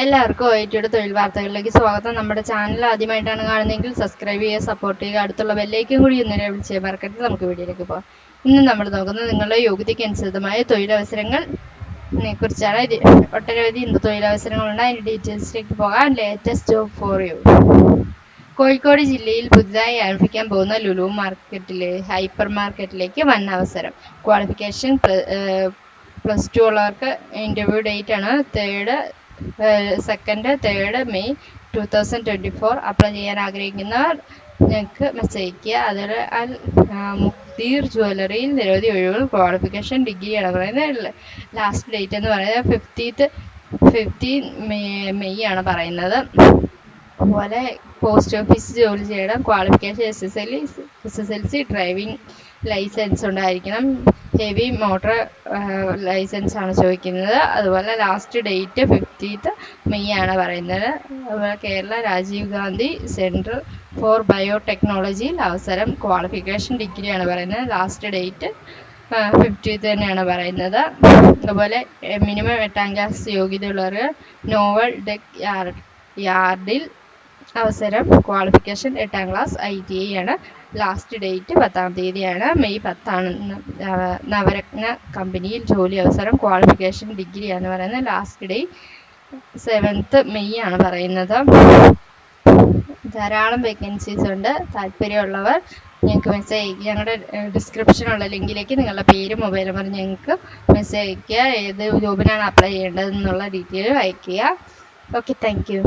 എല്ലാവർക്കും OITയുടെ തൊഴിൽ വാർത്തകളിലേക്ക് സ്വാഗതം. നമ്മുടെ ചാനൽ ആദ്യമായിട്ടാണ് കാണുന്നതെങ്കിൽ സബ്സ്ക്രൈബ് ചെയ്യുക, സപ്പോർട്ട് ചെയ്യുക, അടുത്തുള്ള ബെല്ലൈക്കൻ കൂടി ഒന്നിനെ വിളിച്ച് മറക്കരുത്. നമുക്ക് വീഡിയോയിലേക്ക് പോകാം. ഇന്ന് നമ്മൾ നോക്കുന്നത് നിങ്ങളുടെ യോഗ്യതയ്ക്ക് അനുസൃതമായ തൊഴിലവസരങ്ങൾ കുറിച്ചാണ്. ഒട്ടനവധി തൊഴിലവസരങ്ങളുണ്ട്. അതിൻ്റെ ഡീറ്റെയിൽസിലേക്ക് പോകാം. Latest job for you. Kozhikode ജില്ലയിൽ പുതുതായി ആരംഭിക്കാൻ പോകുന്ന ലുലു മാർക്കറ്റിലെ ഹൈപ്പർ മാർക്കറ്റിലേക്ക് വൻ അവസരം. ക്വാളിഫിക്കേഷൻ +2 ഉള്ളവർക്ക് ഇൻ്റർവ്യൂ ഡേറ്റ് ആണ് 2nd 3rd May 2024. അപ്ലൈ ചെയ്യാൻ ആഗ്രഹിക്കുന്നവർ ഞങ്ങൾക്ക് മെസ്സേജ് അയയ്ക്കുക. അതുപോലെ മുക്തീർ ജ്വല്ലറിയിൽ നിരവധി ഒഴിവുകൾ. ക്വാളിഫിക്കേഷൻ ഡിഗ്രിയാണ് പറയുന്നത്. ലാസ്റ്റ് ഡേറ്റ് എന്ന് പറയുന്നത് 15 May ആണ് പറയുന്നത്. അതുപോലെ പോസ്റ്റ് ഓഫീസ് ജോലി ചെയ്യണം. ക്വാളിഫിക്കേഷൻ SSLC, ഡ്രൈവിംഗ് ലൈസൻസ് ഉണ്ടായിരിക്കണം. ഹെവി മോട്ടോർ ലൈസൻസ് ആണ് ചോദിക്കുന്നത്. അതുപോലെ ലാസ്റ്റ് ഡേറ്റ് 15 May ആണ് പറയുന്നത്. അതുപോലെ കേരള രാജീവ് ഗാന്ധി സെൻറ്റർ ഫോർ ബയോടെക്നോളജിയിൽ അവസരം. ക്വാളിഫിക്കേഷൻ ഡിഗ്രിയാണ് പറയുന്നത്. ലാസ്റ്റ് ഡേറ്റ് 15 തന്നെയാണ് പറയുന്നത്. അതുപോലെ മിനിമം 8ാം ക്ലാസ് യോഗ്യതയുള്ളവർ നോവൽ ഡെക്ക് യാർഡിൽ അവസരം. ക്വാളിഫിക്കേഷൻ 8ാം ക്ലാസ് ITI ആണ്. ലാസ്റ്റ് ഡേറ്റ് 10ാം തീയതിയാണ്. May 10 ആണ്. നവരത്ന കമ്പനിയിൽ ജോലി അവസരം. ക്വാളിഫിക്കേഷൻ ഡിഗ്രിയാണ് പറയുന്നത്. ലാസ്റ്റ് ഡേ 7th May ആണ് പറയുന്നത്. ധാരാളം വേക്കൻസീസ് ഉണ്ട്. താല്പര്യമുള്ളവർ ഞങ്ങൾക്ക് മെസ്സേജ് അയയ്ക്കുക. ഞങ്ങളുടെ ഡിസ്ക്രിപ്ഷനുള്ള ലിങ്കിലേക്ക് നിങ്ങളുടെ പേര്, മൊബൈൽ നമ്പർ ഞങ്ങൾക്ക് മെസ്സേജ് അയയ്ക്കുക. ഏത് ജോബിനാണ് അപ്ലൈ ചെയ്യേണ്ടതെന്നുള്ള ഡീറ്റെയിൽ അയയ്ക്കുക. Okay, thank you.